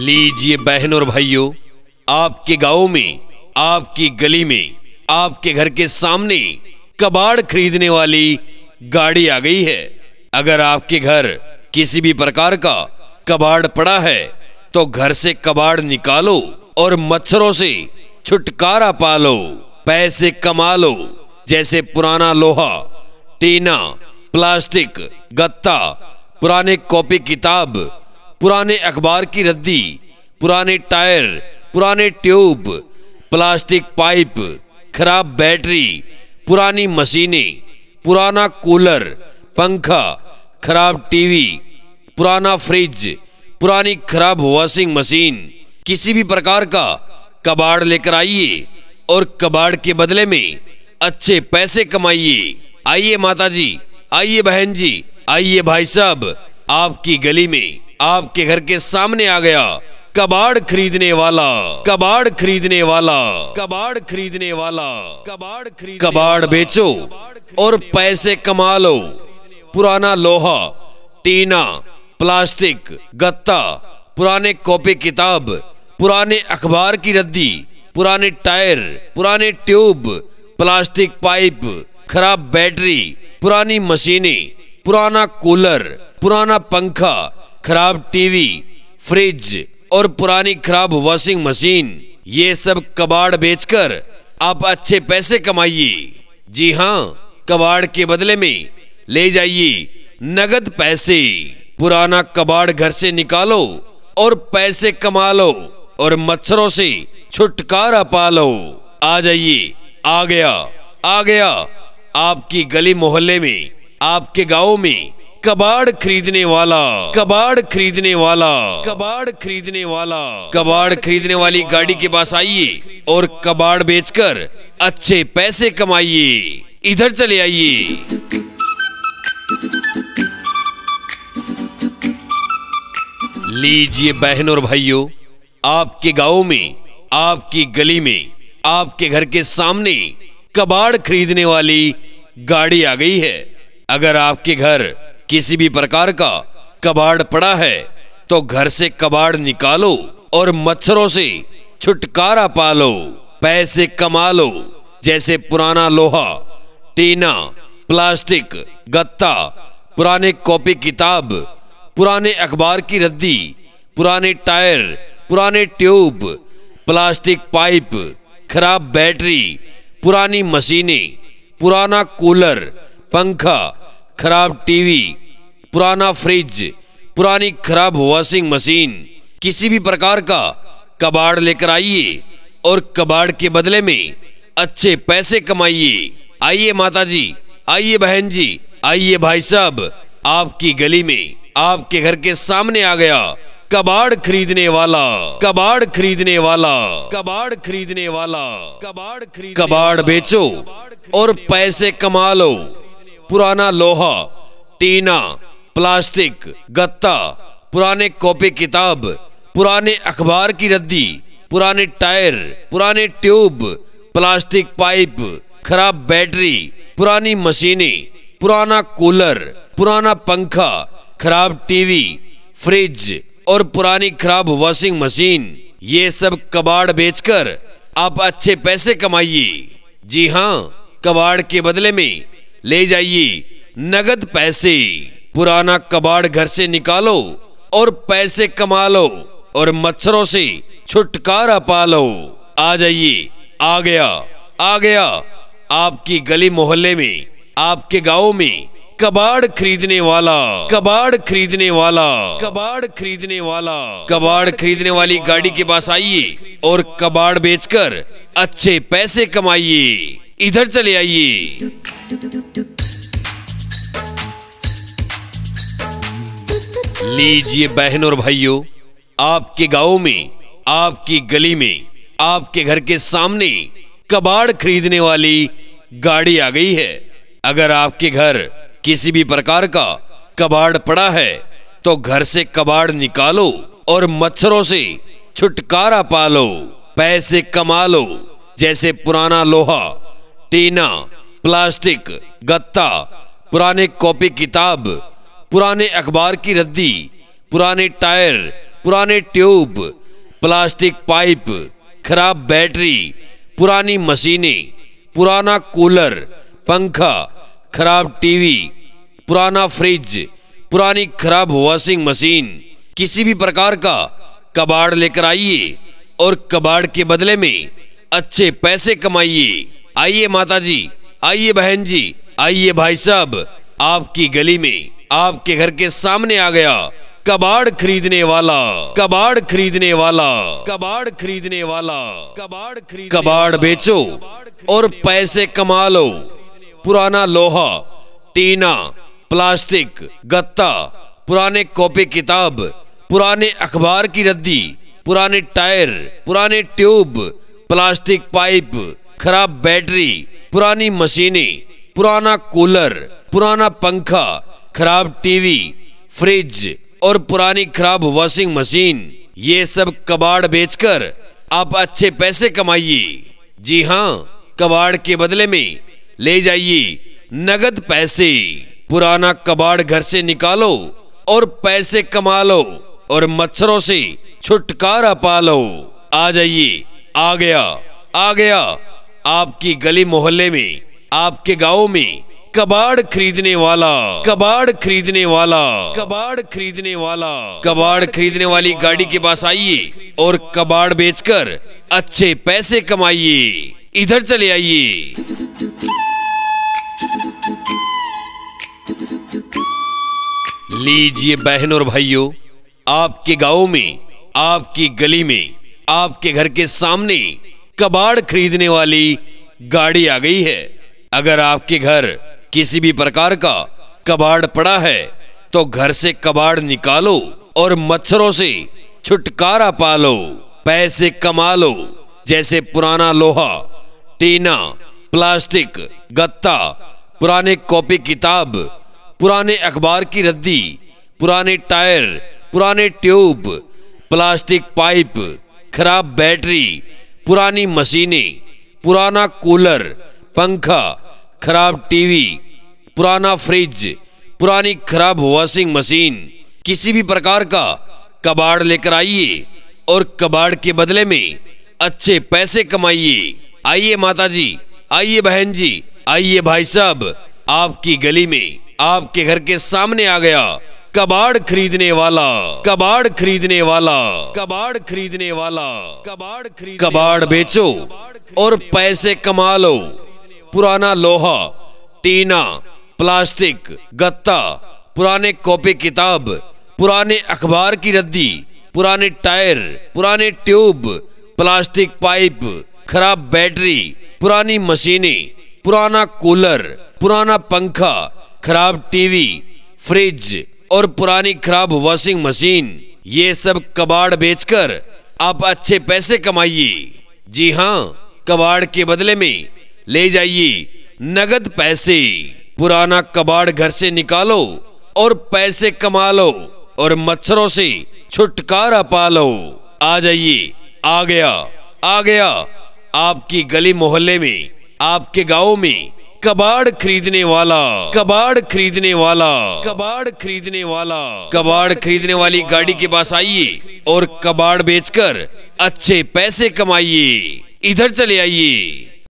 लीजिए बहन और भाइयों, आपके गांव में, आपकी गली में, आपके घर के सामने कबाड़ खरीदने वाली गाड़ी आ गई है। अगर आपके घर किसी भी प्रकार का कबाड़ पड़ा है तो घर से कबाड़ निकालो और मच्छरों से छुटकारा पालो, पैसे कमा लो। जैसे पुराना लोहा, टीना, प्लास्टिक, गत्ता, पुराने कॉपी किताब, पुराने अखबार की रद्दी, पुराने टायर, पुराने ट्यूब, प्लास्टिक पाइप, खराब बैटरी, पुरानी मशीनें, पुराना कूलर, पंखा, खराब टीवी, पुराना फ्रिज, पुरानी खराब वॉशिंग मशीन, किसी भी प्रकार का कबाड़ लेकर आइए और कबाड़ के बदले में अच्छे पैसे कमाइए। आइए माताजी, आइए बहन जी, आइए भाई साहब, आपकी गली में, आपके घर के सामने आ गया कबाड़ खरीदने वाला, कबाड़ खरीदने वाला, कबाड़ खरीदने वाला, कबाड़ बेचो और पैसे कमा लो। पुराना लोहा, टीना, प्लास्टिक, गत्ता, पुराने कॉपी किताब, पुराने अखबार की रद्दी, पुराने टायर, पुराने ट्यूब, प्लास्टिक पाइप, खराब बैटरी, पुरानी मशीनें, पुराना कूलर, पुराना पंखा, खराब टीवी, फ्रिज और पुरानी खराब वॉशिंग मशीन, ये सब कबाड़ बेचकर आप अच्छे पैसे कमाइए। जी हाँ, कबाड़ के बदले में ले जाइए नगद पैसे। पुराना कबाड़ घर से निकालो और पैसे कमा लो और मच्छरों से छुटकारा पालो। आ जाइए, आ गया, आ गया आपकी गली मोहल्ले में, आपके गांव में कबाड़ खरीदने वाला, कबाड़ खरीदने वाला, कबाड़ खरीदने वाला, कबाड़ खरीदने वाली गाड़ी के पास आइए और कबाड़ बेचकर अच्छे पैसे कमाइए। इधर चले आइए। लीजिए बहन और भाइयों, आपके गांव में, आपकी गली में, आपके घर के सामने कबाड़ खरीदने वाली गाड़ी आ गई है। अगर आपके घर किसी भी प्रकार का कबाड़ पड़ा है तो घर से कबाड़ निकालो और मच्छरों से छुटकारा पालो, पैसे कमा लो। जैसे पुराना लोहा, टीना, प्लास्टिक, गत्ता, पुराने कॉपी किताब, पुराने अखबार की रद्दी, पुराने टायर, पुराने ट्यूब, प्लास्टिक पाइप, खराब बैटरी, पुरानी मशीनें, पुराना कूलर, पंखा, खराब टीवी, पुराना फ्रिज, पुरानी खराब वॉशिंग मशीन, किसी भी प्रकार का कबाड़ लेकर आइए और कबाड़ के बदले में अच्छे पैसे कमाइए। आइए माताजी, आइए बहन जी, आइए भाई साहब, आपकी गली में, आपके घर के सामने आ गया कबाड़ खरीदने वाला, कबाड़ खरीदने वाला, कबाड़ खरीदने वाला, कबाड़ बेचो और पैसे कमा लो। पुराना लोहा, टीना, प्लास्टिक, गत्ता, पुराने कॉपी किताब, पुराने अखबार की रद्दी, पुराने टायर, पुराने ट्यूब, प्लास्टिक पाइप, खराब बैटरी, पुरानी मशीनें, पुराना कूलर, पुराना पंखा, खराब टीवी, फ्रिज और पुरानी खराब वॉशिंग मशीन, ये सब कबाड़ बेचकर आप अच्छे पैसे कमाइए। जी हाँ, कबाड़ के बदले में ले जाइए नगद पैसे। पुराना कबाड़ घर से निकालो और पैसे कमा लो और मच्छरों से छुटकारा पालो। आ जाइए, आ गया, आ गया आपकी गली मोहल्ले में, आपके गांव में कबाड़ खरीदने वाला, कबाड़ खरीदने वाला, कबाड़ खरीदने वाला, कबाड़ खरीदने वाली गाड़ी के पास आइए और कबाड़ बेचकर अच्छे पैसे कमाइए। इधर चले आइए। लीजिए बहन और भाइयों, आपके गांव में, आपकी गली में, आपके घर के सामने कबाड़ खरीदने वाली गाड़ी आ गई है। अगर आपके घर किसी भी प्रकार का कबाड़ पड़ा है तो घर से कबाड़ निकालो और मच्छरों से छुटकारा पालो, पैसे कमा लो। जैसे पुराना लोहा, टीना, प्लास्टिक, गत्ता, पुराने कॉपी किताब, पुराने अखबार की रद्दी, पुराने टायर, पुराने ट्यूब, प्लास्टिक पाइप, खराब बैटरी, पुरानी मशीनें, पुराना कूलर, पंखा, खराब टीवी, पुराना फ्रिज, पुरानी खराब वॉशिंग मशीन, किसी भी प्रकार का कबाड़ लेकर आइए और कबाड़ के बदले में अच्छे पैसे कमाइए। आइए माताजी, आइए बहन जी, आइए भाई साहब, आपकी गली में, आपके घर के सामने आ गया कबाड़ खरीदने वाला, कबाड़ खरीदने वाला, कबाड़ खरीदने वाला, कबाड़ बेचो और पैसे कमा लो। पुराना लोहा, टीना, प्लास्टिक, गत्ता, पुराने कॉपी किताब, पुराने अखबार की रद्दी, पुराने टायर, पुराने ट्यूब, प्लास्टिक पाइप, खराब बैटरी, पुरानी मशीनें, पुराना कूलर, पुराना पंखा, खराब टीवी, फ्रिज और पुरानी खराब वॉशिंग मशीन, ये सब कबाड़ बेचकर आप अच्छे पैसे कमाइए। जी हाँ, कबाड़ के बदले में ले जाइए नगद पैसे। पुराना कबाड़ घर से निकालो और पैसे कमा लो और मच्छरों से छुटकारा पा लो। आ जाइए, आ गया, आ गया आपकी गली मोहल्ले में, आपके गांव में कबाड़ खरीदने वाला, कबाड़ खरीदने वाला, कबाड़ खरीदने वाला, कबाड़ खरीदने वाली गाड़ी के पास आइए और कबाड़ बेचकर अच्छे पैसे कमाइए। इधर चले आइए। लीजिए बहनों और भाइयों, आपके गांव में, आपकी गली में, आपके घर के सामने कबाड़ खरीदने वाली गाड़ी आ गई है। अगर आपके घर किसी भी प्रकार का कबाड़ पड़ा है तो घर से कबाड़ निकालो और मच्छरों से छुटकारा पा लो, पैसे कमा लो। जैसे पुराना लोहा, टीना, प्लास्टिक, गत्ता, पुराने कॉपी किताब, पुराने अखबार की रद्दी, पुराने टायर, पुराने ट्यूब, प्लास्टिक पाइप, खराब बैटरी, पुरानी मशीनें, पुराना कूलर, पंखा, खराब टीवी, पुराना फ्रिज, पुरानी खराब वॉशिंग मशीन, किसी भी प्रकार का कबाड़ लेकर आइए और कबाड़ के बदले में अच्छे पैसे कमाइए। आइए माताजी, आइए बहन जी, आइए भाई साहब, आपकी गली में, आपके घर के सामने आ गया कबाड़ खरीदने वाला, कबाड़ खरीदने वाला, कबाड़ खरीदने वाला, कबाड़ बेचो और पैसे कमा लो। पुराना लोहा, टीना, प्लास्टिक, गत्ता, पुराने कॉपी किताब, पुराने अखबार की रद्दी, पुराने टायर, पुराने ट्यूब, प्लास्टिक पाइप, खराब बैटरी, पुरानी मशीनें, पुराना कूलर, पुराना पंखा, खराब टीवी, फ्रिज और पुरानी खराब वॉशिंग मशीन, ये सब कबाड़ बेचकर आप अच्छे पैसे कमाइए। जी हाँ, कबाड़ के बदले में ले जाइए नगद पैसे। पुराना कबाड़ घर से निकालो और पैसे कमा लो और मच्छरों से छुटकारा पा लो। आ जाइए, आ गया, आ गया आपकी गली मोहल्ले में, आपके गांव में कबाड़ खरीदने वाला, कबाड़ खरीदने वाला, कबाड़ खरीदने वाला, कबाड़ खरीदने वाली गाड़ी के पास आइए और कबाड़ बेचकर अच्छे पैसे कमाइए। इधर चले आइए।